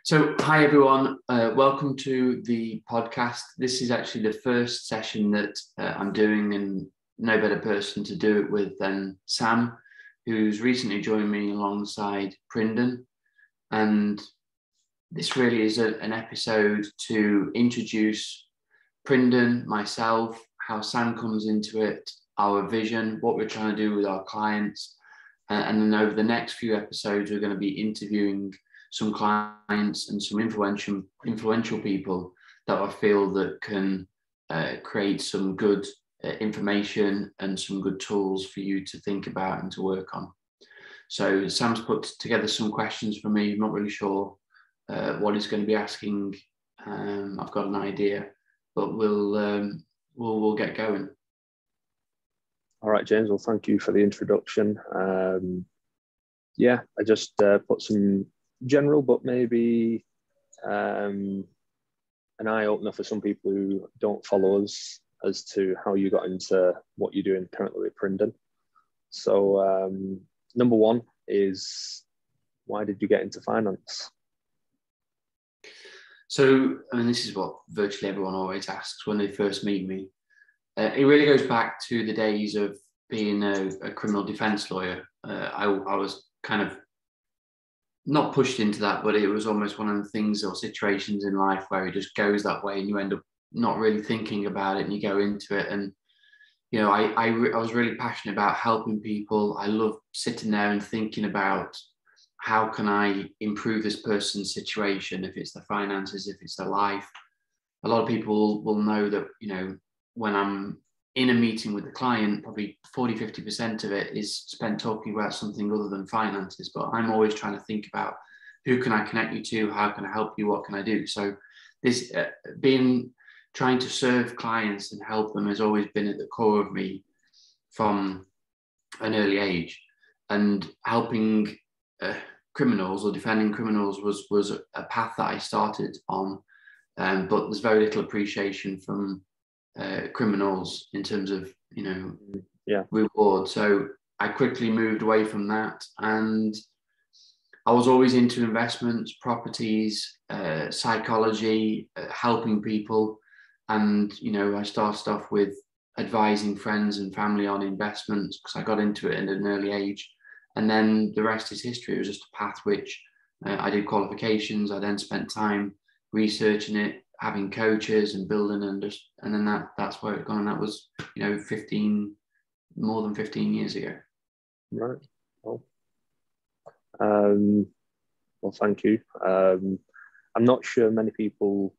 So, hi everyone. Welcome to the podcast. This is actually the first session that I'm doing, and no better person to do it with than Sam, who's recently joined me alongside Prinden. And this really is an episode to introduce Prinden, myself, how Sam comes into it, our vision, what we're trying to do with our clients. And then over the next few episodes, we're going to be interviewing some clients and some influential people that I feel that can create some good information and some good tools for you to think about and to work on. So Sam's put together some questions for me. I'm not really sure what he's going to be asking. I've got an idea, but we'll get going. All right, James. Well, thank you for the introduction. I just put some general, but maybe an eye-opener for some people who don't follow us as to how you got into what you're doing currently with Prinden. So number one is, why did you get into finance? So, this is what virtually everyone always asks when they first meet me. It really goes back to the days of being a criminal defense lawyer. I was kind of not pushed into that, but it was almost one of the things or situations in life where it just goes that way and you end up not really thinking about it and you go into it. And, you know, I was really passionate about helping people. I love sitting there and thinking about how can I improve this person's situation, if it's their finances, if it's their life. A lot of people will know that, you know, when I'm in a meeting with the client, probably 40-50% of it is spent talking about something other than finances. But I'm always trying to think about who can I connect you to, how can I help you, what can I do? So this trying to serve clients and help them has always been at the core of me from an early age. And helping criminals or defending criminals was a path that I started on, but there's very little appreciation from criminals in terms of, you know, reward. So I quickly moved away from that, and I was always into investments, properties, psychology, helping people. And, you know, I started off with advising friends and family on investments because I got into it at an early age. And then the rest is history. It was just a path which I did qualifications. I then spent time researching it, having coaches and building, and then that's where it's gone. And that was, you know, more than 15 years ago. Right. Well, thank you. I'm not sure many people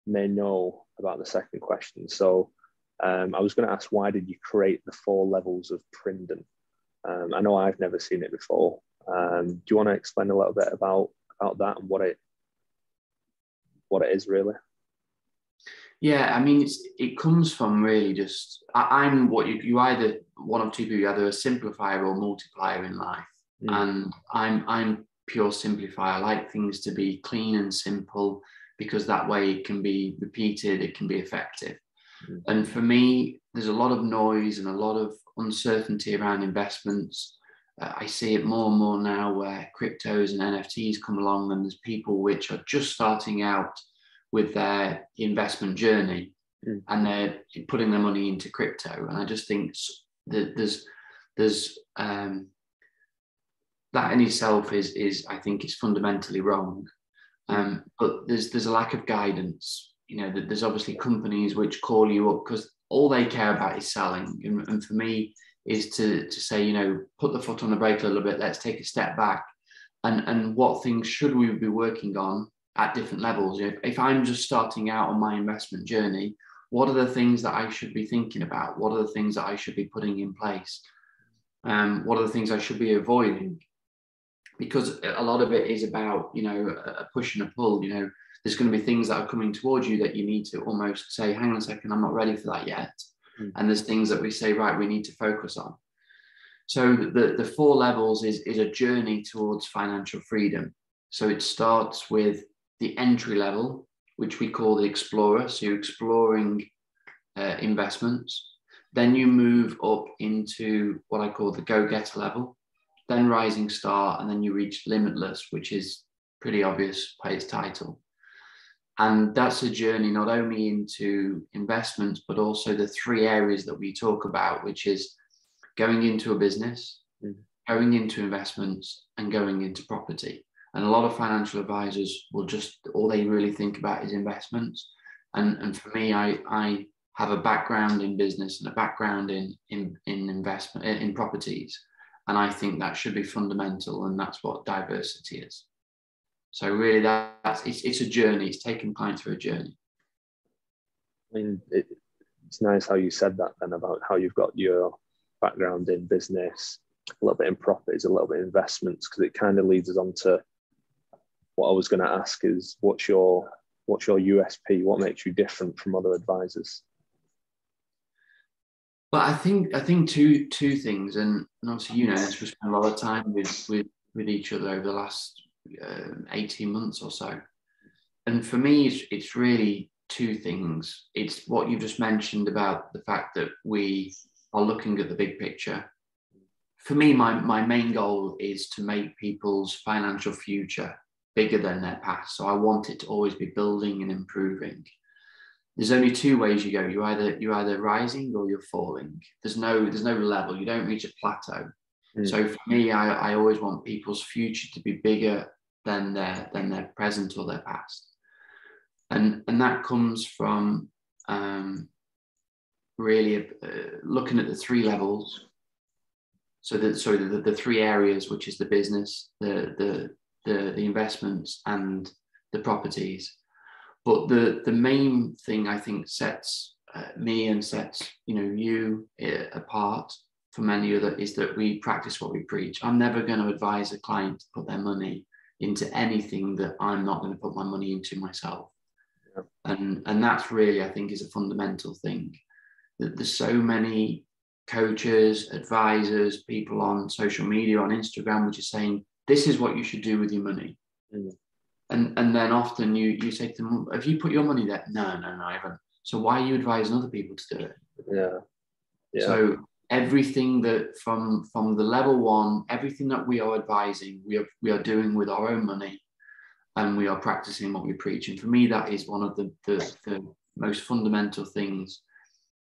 may know about the second question. So I was going to ask, why did you create the 4 levels of Prinden? I know I've never seen it before. Do you want to explain a little bit about that and what it is really? Yeah, I mean, it comes from really just, I'm what you either, one of two people, you're either a simplifier or multiplier in life. And I'm pure simplifier. I like things to be clean and simple because that way it can be repeated, it can be effective. And for me, there's a lot of noise and a lot of uncertainty around investments. I see it more and more now where cryptos and NFTs come along, and there's people which are just starting out with their investment journey and they're putting their money into crypto. And I just think that there's that in itself is I think is fundamentally wrong. But there's a lack of guidance. You know, that there's obviously companies which call you up because all they care about is selling. And for me is to say, you know, put the foot on the brake a little bit. Let's take a step back. And what things should we be working on at different levels? If I'm just starting out on my investment journey, what are the things that I should be thinking about? What are the things that I should be putting in place? What are the things I should be avoiding? Because a lot of it is about, you know, a push and a pull. You know, there's going to be things that are coming towards you that you need to almost say, hang on a second, I'm not ready for that yet. And there's things that we say, right, we need to focus on. So the 4 levels is a journey towards financial freedom. So it starts with the entry level, which we call the explorer. So you're exploring investments. Then you move up into what I call the go-getter level, then rising star, and then you reach limitless, which is pretty obvious by its title. And that's a journey not only into investments, but also the three areas that we talk about, which is going into a business, going into investments, and going into property. And a lot of financial advisors will just, all they really think about is investments. And for me, I have a background in business and a background in investment, in properties. And I think that should be fundamental, and that's what diversity is. So really it's a journey. It's taking clients through a journey. I mean, it's nice how you said that then about how you've got your background in business, a little bit in properties, a little bit in investments, because it kind of leads us on to what I was going to ask is what's your USP? What makes you different from other advisors? But I think two things, and obviously we spent a lot of time with each other over the last 18 months or so. And for me, it's really two things. It's what you just mentioned about the fact that we are looking at the big picture. For me, my main goal is to make people's financial future bigger than their past. So I want it to always be building and improving. There's only two ways you go. You're either rising or you're falling. There's no level. You don't reach a plateau. So for me, I always want people's future to be bigger than their present or their past. And that comes from really looking at the three levels. So the three areas, which is the business, the investments, and the properties. But the main thing I think sets me and sets you apart from any other is that we practice what we preach. I'm never going to advise a client to put their money into anything that I'm not going to put my money into myself. Yeah. And that's really, I think, is a fundamental thing. That there's so many coaches, advisors, people on social media, on Instagram, which is saying, this is what you should do with your money. And then often you say to them, have you put your money there? No, I haven't. So why are you advising other people to do it? Yeah. So everything that from the level one, everything that we are advising, we are doing with our own money, and we are practicing what we preach. And for me, that is one of the most fundamental things.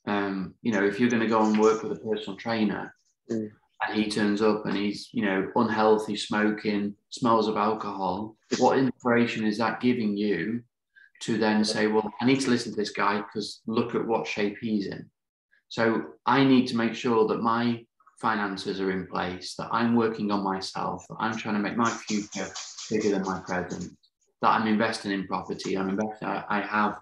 If you're going to go and work with a personal trainer, and he turns up and he's, unhealthy, smoking, smells of alcohol, what inspiration is that giving you to then say, well, I need to listen to this guy because look at what shape he's in. So I need to make sure that my finances are in place, that I'm working on myself, that I'm trying to make my future bigger than my present, that I'm investing in property, I have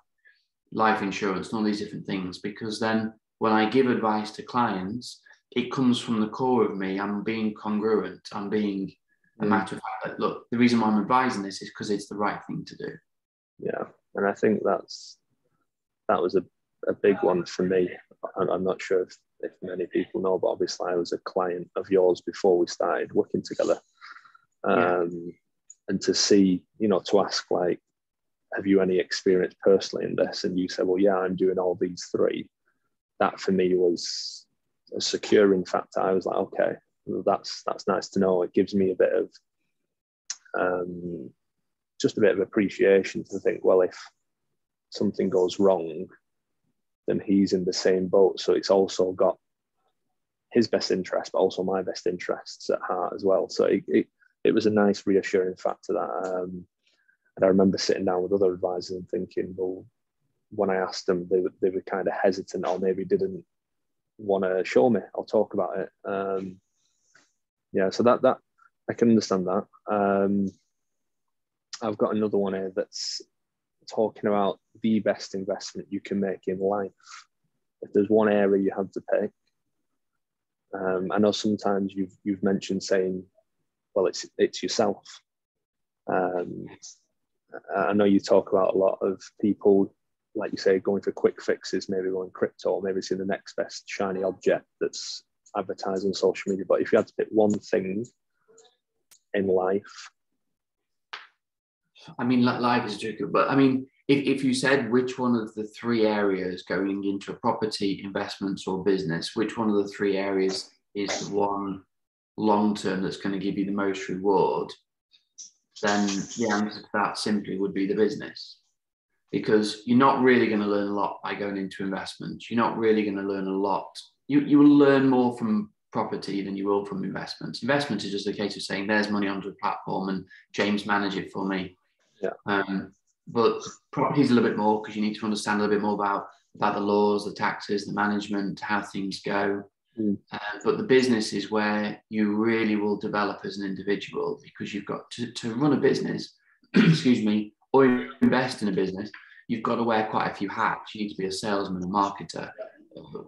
life insurance and all these different things, because then when I give advice to clients, it comes from the core of me. I'm being congruent. I'm being a matter of fact that, look, the reason why I'm advising this is because it's the right thing to do. Yeah. And I think that was a big one for me. I'm not sure if many people know, but obviously I was a client of yours before we started working together. And to see, to ask, like, have you any experience personally in this? And you said, well, yeah, I'm doing all these three. That for me was a securing factor. I was like, okay, well, that's nice to know. It gives me a bit of just a bit of appreciation to think, well, if something goes wrong, then he's in the same boat. So it's also got his best interest, but also my best interests at heart as well. So it was a nice reassuring factor that, and I remember sitting down with other advisors and thinking, well, when I asked them, they were kind of hesitant or maybe didn't want to show me or talk about it. So that I can understand that. I've got another one here that's talking about the best investment you can make in life. If there's one area you have to pick, I know sometimes you've mentioned saying, well, it's yourself. I know you talk about a lot of people, like you say, going for quick fixes, maybe going crypto, maybe seeing the next best shiny object that's advertised on social media. But if you had to pick one thing in life, life is tricky. But if you said which one of the three areas going into a property, investments, or business, which one of the three areas is the one long term that's going to give you the most reward? then the answer to that simply would be the business. Because you're not really going to learn a lot by going into investments. You're not really going to learn a lot. You will learn more from property than you will from investments. Investments is just a case of saying, there's money onto the platform and James manage it for me. Yeah. But property is a little bit more, because you need to understand a little bit more about the laws, the taxes, the management, how things go. But the business is where you really will develop as an individual, because you've got to run a business, excuse me, or invest in a business. You've got to wear quite a few hats. You need to be a salesman, a marketer.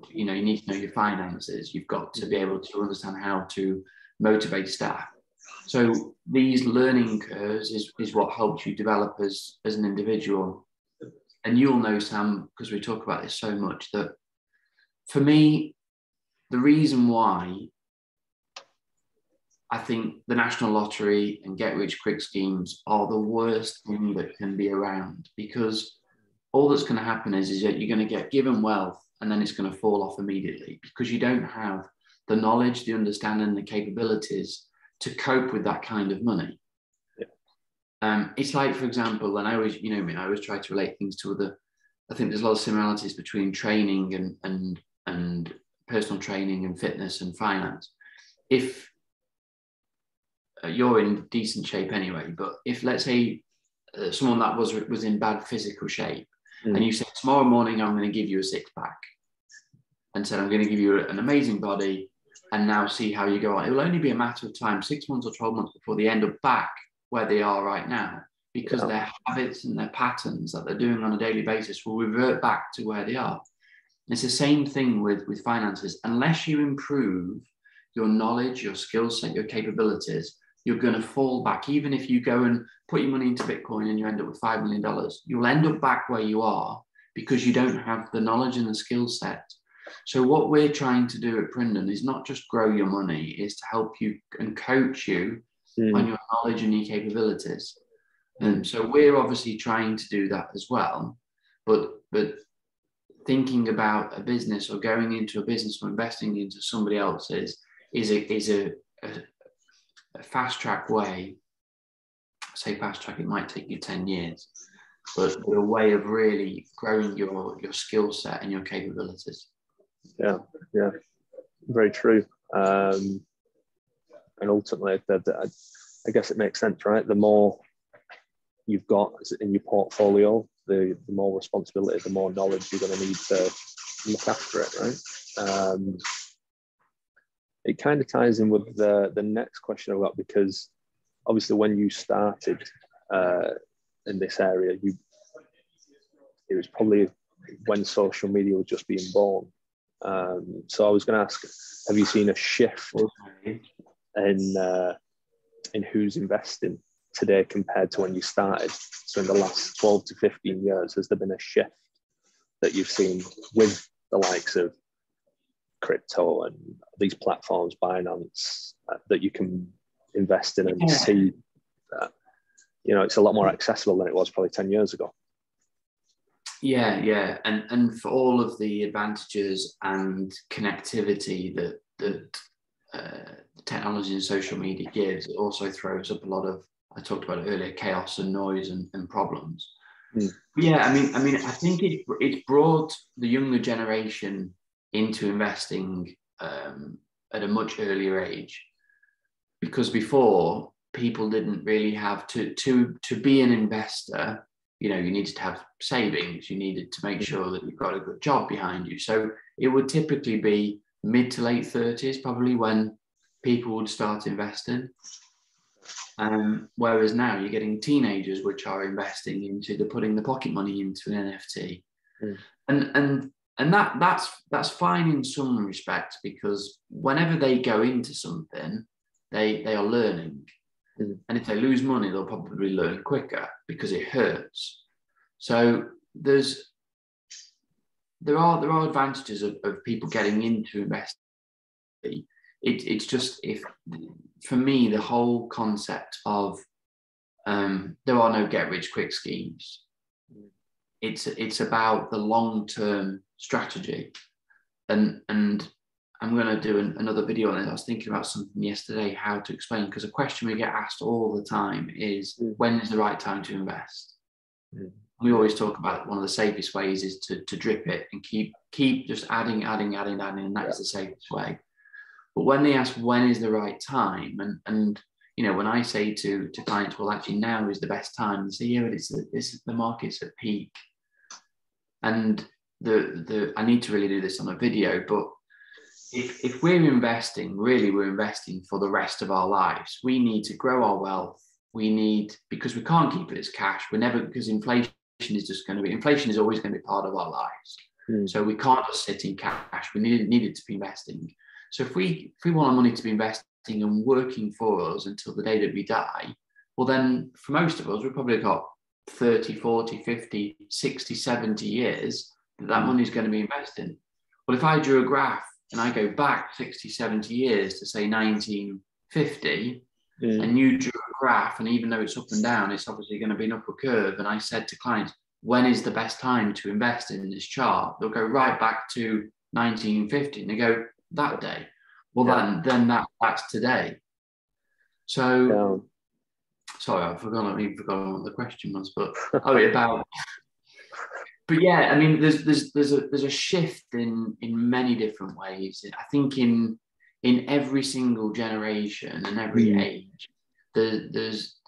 You know, you need to know your finances. You've got to be able to understand how to motivate staff. So these learning curves is what helps you develop as an individual. And you'll know, Sam, because we talk about this so much, that for me, the reason why I think the National Lottery and get-rich-quick schemes are the worst thing that can be around, because all that's going to happen is that you're going to get given wealth and then it's going to fall off immediately, because you don't have the knowledge, the understanding, the capabilities to cope with that kind of money. Yeah. It's like, for example, and I always, you know me, I always try to relate things to other. I think there's a lot of similarities between training and personal training and fitness and finance. If you're in decent shape anyway, but if, let's say, someone that was in bad physical shape, and you said, tomorrow morning I'm going to give you a six-pack, and said, I'm going to give you an amazing body, and now see how you go on. It will only be a matter of time, 6 months or 12 months, before they end up back where they are right now, because their habits and their patterns that they're doing on a daily basis will revert back to where they are. It's the same thing with finances. Unless you improve your knowledge, your skill set, your capabilities, you're going to fall back. Even if you go and put your money into Bitcoin and you end up with $5 million, you'll end up back where you are, because you don't have the knowledge and the skill set. So what we're trying to do at Prinden is not just grow your money, is to help you and coach you on your knowledge and your capabilities. And so we're obviously trying to do that as well. But thinking about a business, or going into a business, or investing into somebody else's is a fast track way. I say fast track, it might take you 10 years, but a way of really growing your skill set and your capabilities. Yeah, very true. And ultimately, I guess it makes sense, right? The more you've got in your portfolio, the more responsibility, the more knowledge you're going to need to look after it, right? It kind of ties in with the next question I've got, because obviously when you started in this area, it was probably when social media was just being born. So I was going to ask, have you seen a shift in who's investing today compared to when you started? So in the last 12 to 15 years, has there been a shift that you've seen with the likes of crypto and these platforms, Binance, that you can invest in and see that, you know, it's a lot more accessible than it was probably 10 years ago? Yeah. And for all of the advantages and connectivity that technology and social media gives, it also throws up a lot of, I talked about it earlier, chaos and noise and problems. Yeah, I mean, I think it's brought the younger generation into investing at a much earlier age, because before, people didn't really have to be an investor. You know, you needed to have savings. You needed to make sure that you've got a good job behind you. So it would typically be mid to late 30s, probably, when people would start investing. Whereas now you're getting teenagers which are investing into, they're putting the pocket money into an NFT. And that's fine in some respects, because whenever they go into something, they are learning. And if they lose money, they'll probably learn quicker because it hurts. So there are advantages of people getting into investing. It's just, if for me, the whole concept of there are no get-rich-quick schemes. It's about the long-term strategy, and I'm going to do another video on it. I was thinking about something yesterday, how to explain, because a question we get asked all the time is, when is the right time to invest? We always talk about one of the safest ways is to drip it and keep just adding, and that is the safest way. But when they ask when is the right time, and you know, when I say to clients, well, actually now is the best time, they say, yeah, but the market's at peak. And I need to really do this on a video, but if we're investing, really we're investing for the rest of our lives. We need to grow our wealth. Because we can't keep it as cash. Because inflation is always going to be part of our lives. So we can't just sit in cash. We need it to be investing. So if we want our money to be investing and working for us until the day that we die, well then for most of us, we've probably got 30, 40, 50, 60, 70 years that money is going to be investing. Well, if I drew a graph and I go back 60, 70 years to say 1950, and you drew a graph, and even though it's up and down, it's obviously going to be an upward curve. And I said to clients, when is the best time to invest in this chart? They'll go right back to 1950, and they go, that day. Well, then that's today. So, sorry, I've forgotten what the question was, but but yeah, I mean, there's a shift in many different ways. I think in every single generation and every age, there's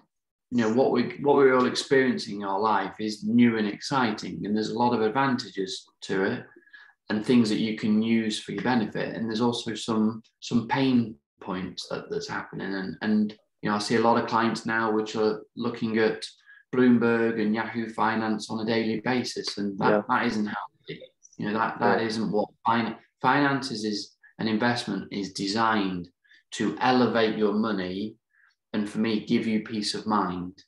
you know, what we're all experiencing in our life is new and exciting, and there's a lot of advantages to it and things that you can use for your benefit. And there's also some pain points that's happening. And you know, I see a lot of clients now which are looking at Bloomberg and Yahoo Finance on a daily basis, and that isn't healthy. You know, that isn't what finances is. An investment is designed to elevate your money, and for me, give you peace of mind.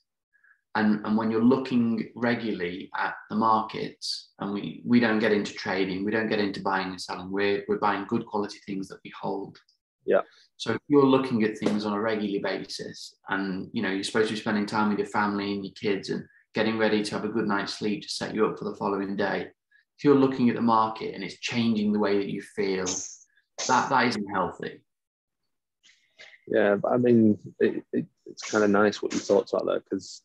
And when you're looking regularly at the markets, and we don't get into trading, we don't get into buying and selling, we're buying good quality things that we hold. Yeah. So if you're looking at things on a regular basis, and you know, you're supposed to be spending time with your family and your kids and getting ready to have a good night's sleep to set you up for the following day, if you're looking at the market and it's changing the way that you feel, that isn't healthy. Yeah, but I mean, it's kind of nice what you talked about there, because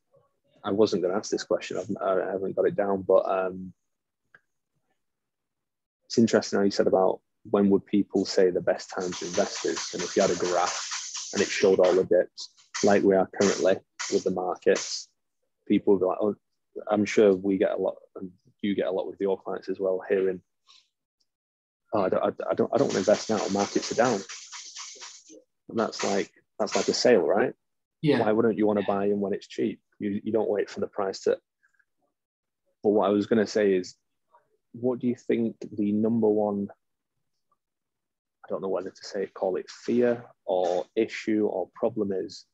I wasn't going to ask this question. I haven't got it down, but it's interesting how you said about when would people say the best time to invest is, and if you had a graph and it showed all the dips, like we are currently with the markets, people would be like, oh, I'm sure we get a lot, and you get a lot with your clients as well, hearing, oh, I don't want to invest now, markets are down. And that's like a sale, right? Yeah. Why wouldn't you want to buy in when it's cheap? You don't wait for the price to. But what I was going to say is, what do you think the number one, I don't know whether to say it, call it fear or issue or problem is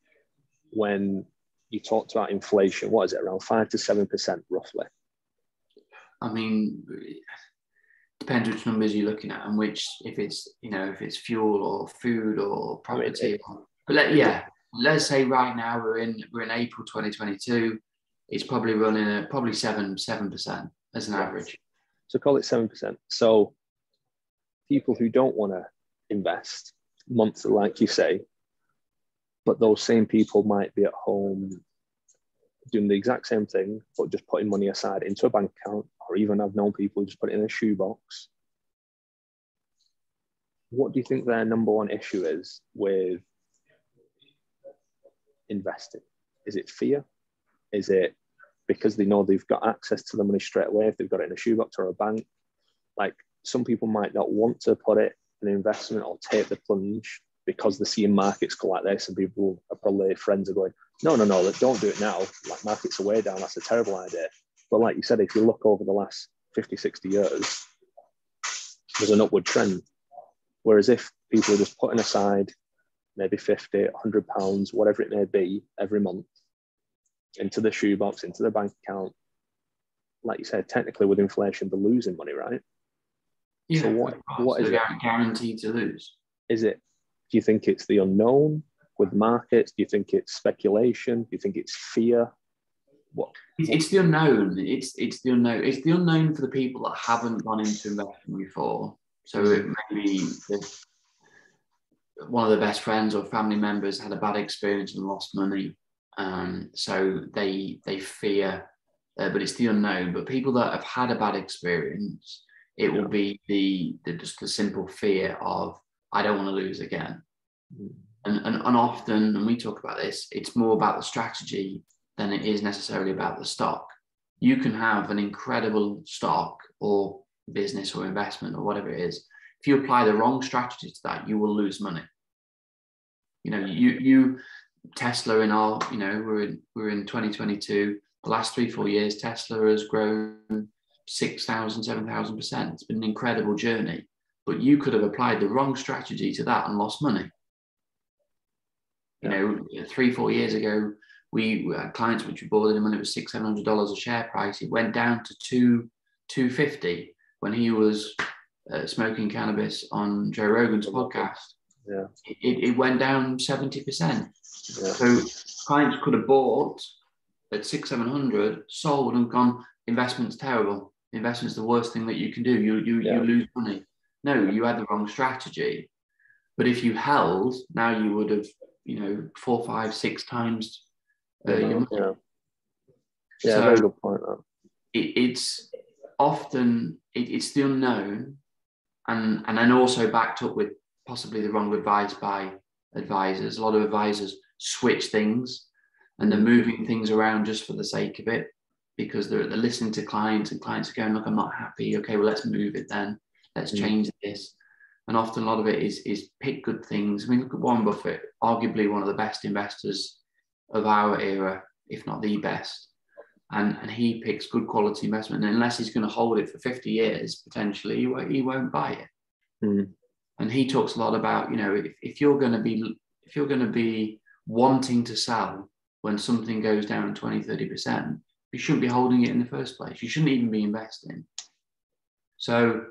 when you talked about inflation? What is it, around 5 to 7% roughly? I mean, depends which numbers you're looking at, and which, if it's fuel or food or property. Let's say right now we're in April 2022. It's probably running at 7% as an average. So call it 7%. So people who don't want to invest monthly, like you say, but those same people might be at home doing the exact same thing, but just putting money aside into a bank account, or even I've known people who just put it in a shoebox. What do you think their number one issue is with investing? Is it fear? Is it because they know they've got access to the money straight away if they've got it in a shoebox or a bank? Like, some people might not want to put it in an investment or take the plunge because they're seeing markets go like this, and people are probably, friends are going, no, don't do it now. Like, markets are way down. That's a terrible idea. But like you said, if you look over the last 50, 60 years, there's an upward trend. Whereas if people are just putting aside maybe 50, 100 pounds, whatever it may be, every month into the shoebox, into the bank account, like you said, technically with inflation, they're losing money, right? Yeah. So what is it? Guaranteed to lose? Is it? Do you think it's the unknown with markets? Do you think it's speculation? Do you think it's fear? What? It's the unknown. It's the unknown. It's the unknown for the people that haven't gone into investing before. So it may be one of the best friends or family members had a bad experience and lost money. So they fear, but it's the unknown. But people that have had a bad experience, it will be just the simple fear of, I don't want to lose again. And often, and we talk about this, it's more about the strategy than it is necessarily about the stock. You can have an incredible stock or business or investment or whatever it is. If you apply the wrong strategy to that, you will lose money. You know, you Tesla in our, you know, we're in 2022. The last 3-4 years, Tesla has grown 6,000, 7,000%. It's been an incredible journey. But you could have applied the wrong strategy to that and lost money. You know, 3-4 years ago, we had clients which we bought in when it was $600-700 a share price. It went down to $250 when he was smoking cannabis on Joe Rogan's podcast. Yeah, it went down 70%. Yeah. So clients could have bought at 600-700, sold and gone, investment's terrible. Investment's the worst thing that you can do. You lose money. No, you had the wrong strategy. But if you held, now you would have, you know, 4, 5, 6 times your money. Yeah, so very good point. It's often it's the unknown, and then also backed up with possibly the wrong advice by advisors. A lot of advisors switch things and they're moving things around just for the sake of it, because they're listening to clients and clients are going, look, I'm not happy. Okay, well, let's move it then. Let's change this. And often a lot of it is pick good things. I mean, look at Warren Buffett, arguably one of the best investors of our era, if not the best. And he picks good quality investment. And unless he's going to hold it for 50 years, potentially, he won't buy it. And he talks a lot about, you know, if you're going to be wanting to sell when something goes down 20-30%, you shouldn't be holding it in the first place. You shouldn't even be investing. So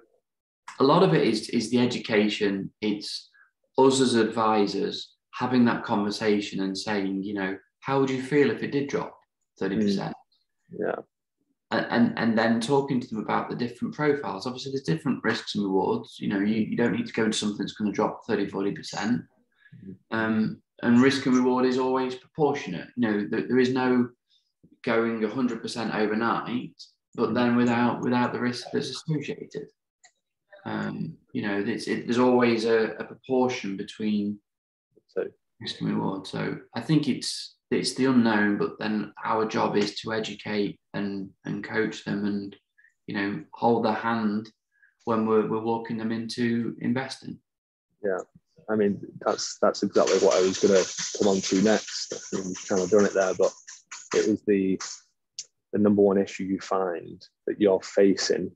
a lot of it is the education. It's us as advisors having that conversation and saying, you know, how would you feel if it did drop 30%? Yeah. And then talking to them about the different profiles. Obviously, there's different risks and rewards. You know, you don't need to go into something that's going to drop 30-40%. And risk and reward is always proportionate. You know, there is no going 100% overnight, but then without the risk that's associated. You know, there's always a proportion between risk and reward. So I think it's the unknown, but then our job is to educate and coach them and, you know, hold their hand when we're walking them into investing. Yeah, I mean, that's exactly what I was going to come on to next. I mean, you've kind of done it there, but it was the number one issue you find that you're facing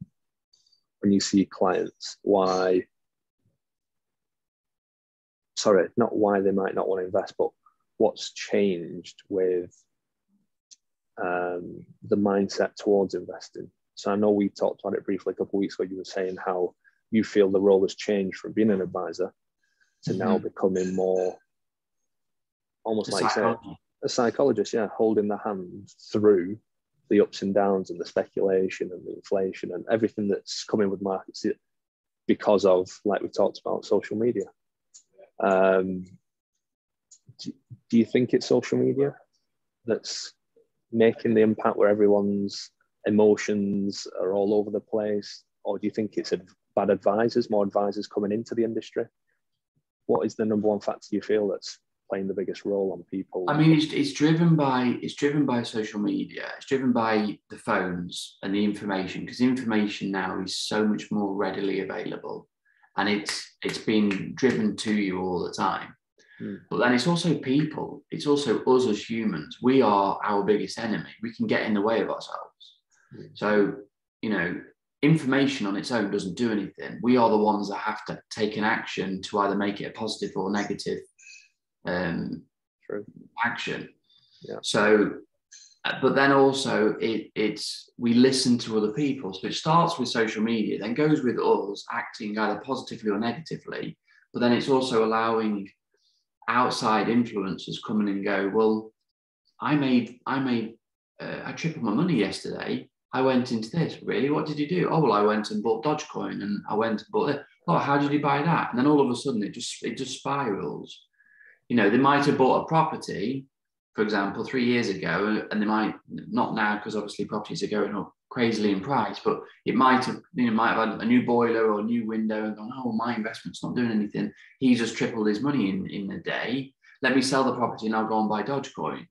when you see clients. Not why they might not want to invest, but what's changed with the mindset towards investing. So I know we talked about it briefly a couple of weeks ago. You were saying how you feel the role has changed from being an advisor to now becoming more almost like a psychologist, holding the hand through the ups and downs and the speculation and the inflation and everything that's coming with markets because of, like we talked about, social media. Do you think it's social media that's making the impact where everyone's emotions are all over the place? Or do you think it's bad advisors, more advisors coming into the industry? What is the number one factor you feel that's playing the biggest role on people? I mean, it's driven by social media. It's driven by the phones and the information, because information now is so much more readily available, and it's being driven to you all the time. But then it's also people. It's also us as humans. We are our biggest enemy. We can get in the way of ourselves. So, you know, information on its own doesn't do anything. We are the ones that have to take an action to either make it a positive or negative action. Yeah. So, but then also it's we listen to other people. So it starts with social media, then goes with us acting either positively or negatively. But then it's also allowing outside influencers come in and go, well, I tripled my money yesterday. I went into this. Really? What did you do? Oh, well, I went and bought Dogecoin and I went and bought it. oh, how did you buy that? And then all of a sudden it just spirals. You know, they might have bought a property, for example, 3 years ago, and they might not now, because obviously properties are going up crazily in price, but it might have, might have had a new boiler or a new window and gone, oh, my investment's not doing anything. He's just tripled his money in a day. Let me sell the property and I'll go and buy Dogecoin.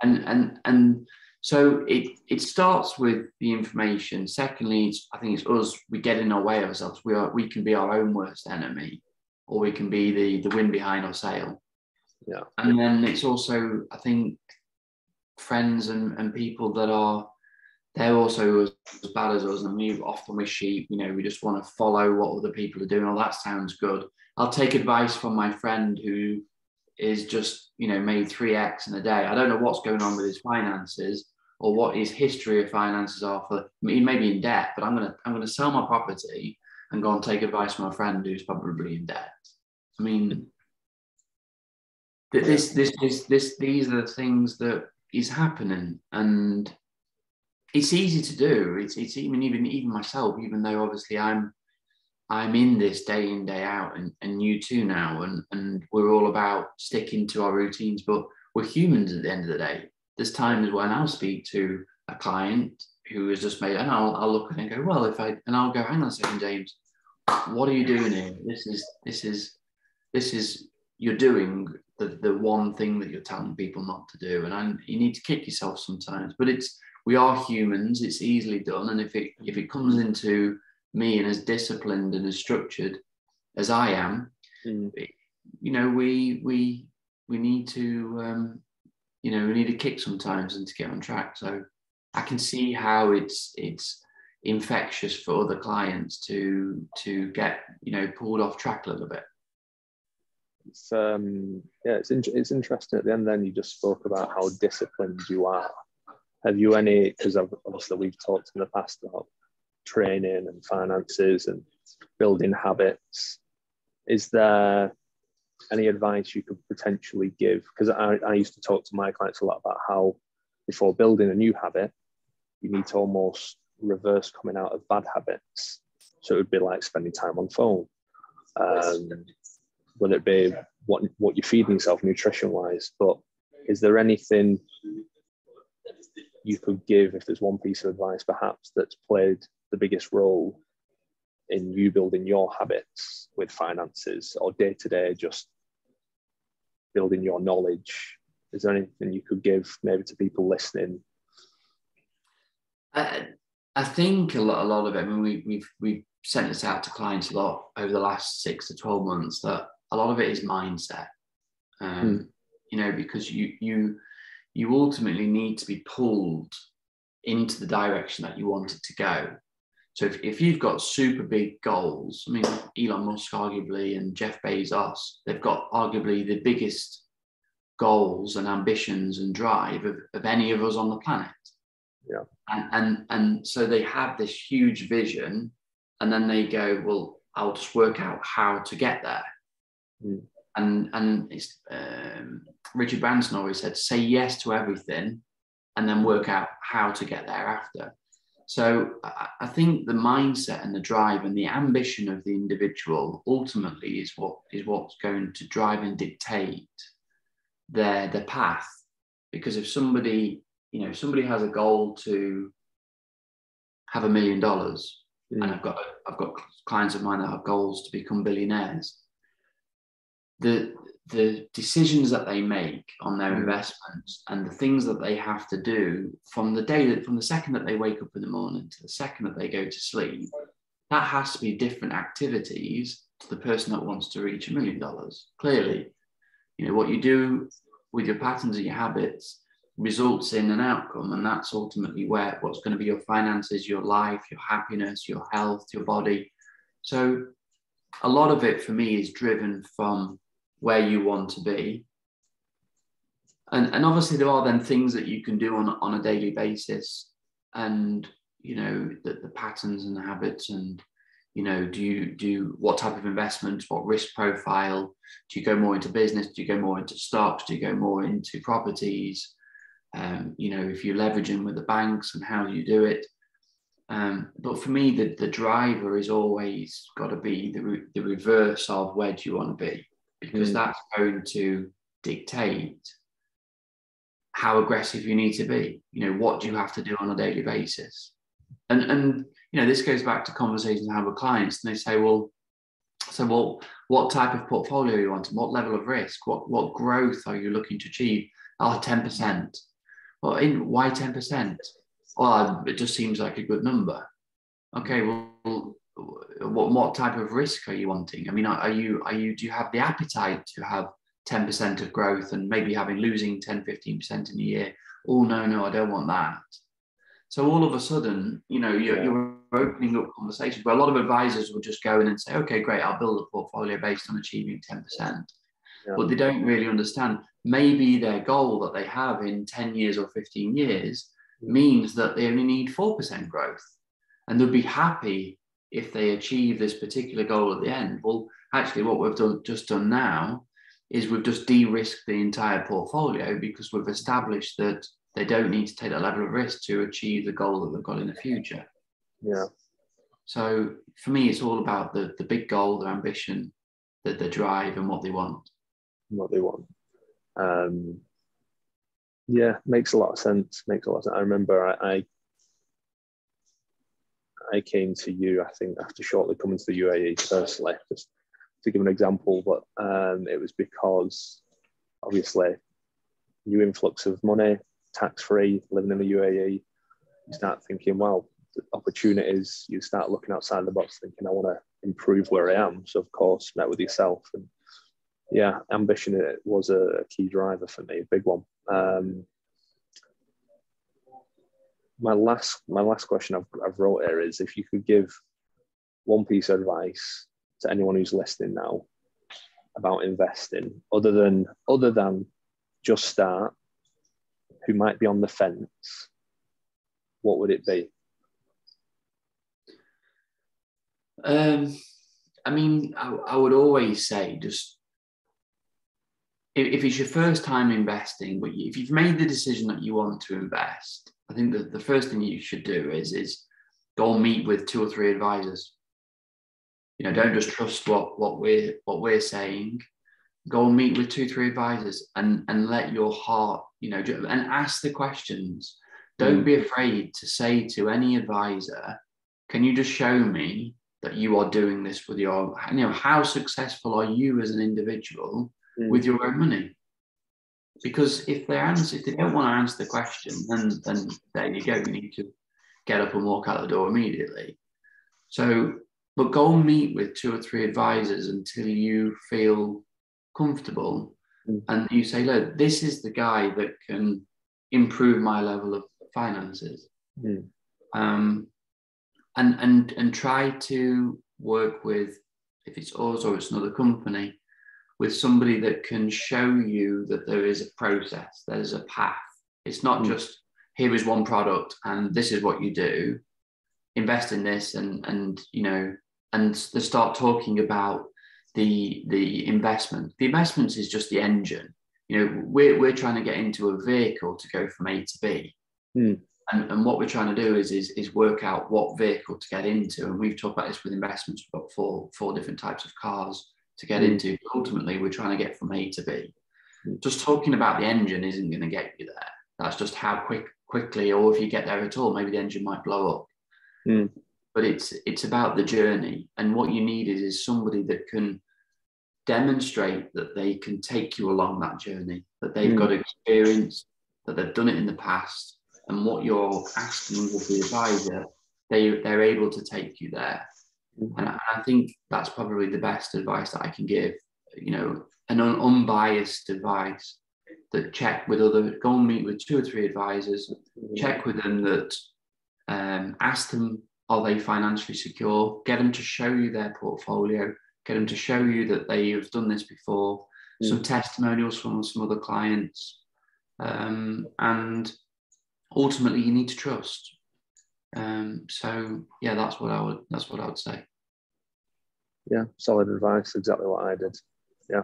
And so it starts with the information. Secondly, I think it's us. We get in our way of ourselves. We can be our own worst enemy, or we can be the wind behind our sail. Yeah. And then it's also, I think, friends and people that they're also as bad as us. And we're sheep. We just want to follow what other people are doing. Oh, that sounds good. I'll take advice from my friend who is just made 3x in a day. I don't know what's going on with his finances or what his history of finances are. He may be in debt, but I'm gonna sell my property and go and take advice from a friend who's probably in debt. I mean, these are the things that is happening, and it's easy to do. It's even myself, even though obviously I'm in this day in, day out, and you too now, and we're all about sticking to our routines, but we're humans at the end of the day. There's times when I'll speak to a client who has just made, and I'll look at it and go, well, and I'll go, hang on a second, James, what are you doing here? This is you're doing the one thing that you're telling people not to do, and you need to kick yourself sometimes. But we are humans. It's easily done, and if it comes into me and as disciplined and as structured as I am, we need to we need a kick sometimes and to get on track. So I can see how it's infectious for other clients to get pulled off track a little bit. It's it's interesting. At the end, then you just spoke about how disciplined you are. Have you any? Because obviously we've talked in the past about training and finances and building habits. Is there any advice you could potentially give? Because I used to talk to my clients a lot about how before building a new habit, you need to almost reverse coming out of bad habits. So it would be like spending time on phone. Whether it be what you're feeding yourself nutrition wise, but is there anything you could give, if there's one piece of advice perhaps that's played the biggest role in you building your habits with finances or day to day, just building your knowledge? Is there anything you could give maybe to people listening? I think a lot of it. I mean, we've sent this out to clients a lot over the last 6 to 12 months. That a lot of it is mindset. Because you ultimately need to be pulled into the direction that you want it to go. So if you've got super big goals, I mean, Elon Musk arguably and Jeff Bezos, they've got arguably the biggest goals and ambitions and drive of any of us on the planet. Yeah. And so they have this huge vision, and then they go, well, I'll just work out how to get there. And it's Richard Branson always said, say yes to everything and then work out how to get there after. So I think the mindset and the drive and the ambition of the individual ultimately is what's going to drive and dictate their path. Because if somebody has a goal to have $1 million, and I've got clients of mine that have goals to become billionaires, the decisions that they make on their investments and the things that they have to do from the second that they wake up in the morning to the second that they go to sleep, that has to be different activities to the person that wants to reach $1 million. Clearly, what you do with your patterns and your habits results in an outcome, and that's ultimately what's going to be your finances, your life, your happiness, your health, your body. So a lot of it for me is driven from where you want to be. And obviously there are then things that you can do on a daily basis, and the patterns and the habits, and do you do what type of investments, what risk profile, do you go more into business, do you go more into stocks, do you go more into properties, if you're leveraging with the banks, and how do you do it? But for me, the driver is always got to be the reverse of where do you want to be, because that's going to dictate how aggressive you need to be. What do you have to do on a daily basis? And this goes back to conversations I have with clients, and they say, well, what type of portfolio you want, and what level of risk, what growth are you looking to achieve? 10%. Well, why 10%? Well, it just seems like a good number. Okay, well, what type of risk are you wanting? I mean, do you have the appetite to have 10% of growth and maybe losing 10, 15% in a year? Oh, no, I don't want that. So all of a sudden, you're opening up conversations where a lot of advisors will just go in and say, okay, great, I'll build a portfolio based on achieving 10%. Yeah. But they don't really understand maybe their goal that they have in 10 years or 15 years means that they only need 4% growth. And they'll be happy if they achieve this particular goal at the end. Well, actually, what we've just done now is we've just de-risked the entire portfolio, because we've established that they don't need to take that level of risk to achieve the goal that they've got in the future. Yeah. So for me, it's all about the big goal, their ambition, the drive, and what they want. Yeah, makes a lot of sense. I remember I came to you, I think, after shortly coming to the UAE personally, just to give an example, but it was because obviously new influx of money, tax-free, living in the UAE, you start thinking, well, the opportunities, you start looking outside the box, thinking, I want to improve where I am. So of course, met with yourself, and yeah, ambition was a key driver for me, a big one. My last question I've wrote here is, if you could give one piece of advice to anyone who's listening now about investing, other than just start, who might be on the fence, what would it be? I mean, I would always say, just if it's your first time investing, but if you've made the decision that you want to invest, I think that the first thing you should do is go and meet with 2 or 3 advisors. Don't just trust what we're saying. Go and meet with 2 or 3 advisors and let your heart, and ask the questions. Don't be afraid to say to any advisor, can you just show me that you are doing this with your, how successful are you as an individual with your own money? Because if they don't want to answer the question, then there you go. You need to get up and walk out the door immediately. So, but go and meet with 2 or 3 advisors until you feel comfortable, and you say, look, this is the guy that can improve my level of finances. And try to work with, if it's us or it's another company, with somebody that can show you that there is a process, there's a path. It's not just, here is one product and this is what you do, invest in this, and they start talking about the investment. The investments is just the engine. We're trying to get into a vehicle to go from A to B. And what we're trying to do is work out what vehicle to get into. And we've talked about this with investments. We've got four different types of cars to get into. But ultimately, we're trying to get from A to B. Just talking about the engine isn't going to get you there. That's just how quickly, or if you get there at all, maybe the engine might blow up. But it's about the journey. And what you need is somebody that can demonstrate that they can take you along that journey, that they've got experience, that they've done it in the past. And what you're asking of the advisor, they're able to take you there. And I think that's probably the best advice that I can give, an unbiased advice, that check with go and meet with 2 or 3 advisors, check with them that, ask them, are they financially secure? Get them to show you their portfolio, get them to show you that they have done this before, some testimonials from some other clients. And ultimately you need to trust. So yeah, that's what I would say. Yeah, solid advice. Exactly what I did. Yeah.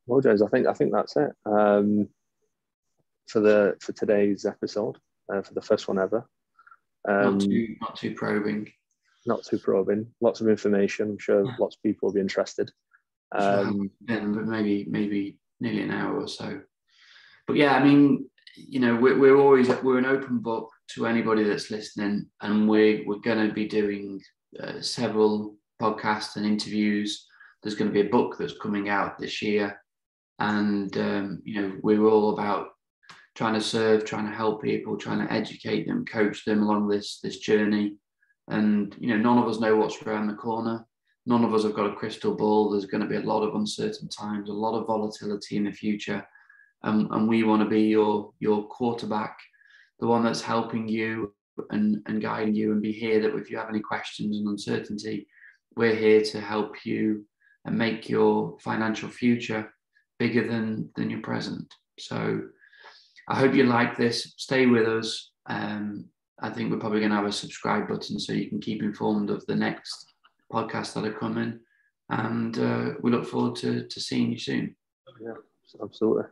Well, James, I think that's it for today's episode, for the first one ever. Not too probing. Not too probing. Lots of information. I'm sure lots of people will be interested. But maybe nearly an hour or so. But yeah, I mean, you know, we're an open book to anybody that's listening, and we're going to be doing several podcasts and interviews. There's going to be a book that's coming out this year, and you know, we're all about trying to serve, trying to help people, trying to educate them, coach them along this journey. And you know, none of us know what's around the corner. None of us have got a crystal ball. There's going to be a lot of uncertain times, a lot of volatility in the future. And we want to be your quarterback, the one that's helping you and guiding you, and be here that if you have any questions and uncertainty, we're here to help you and make your financial future bigger than your present. So I hope you like this. Stay with us. I think we're probably going to have a subscribe button so you can keep informed of the next podcasts that are coming. And we look forward to seeing you soon. Yeah, absolutely.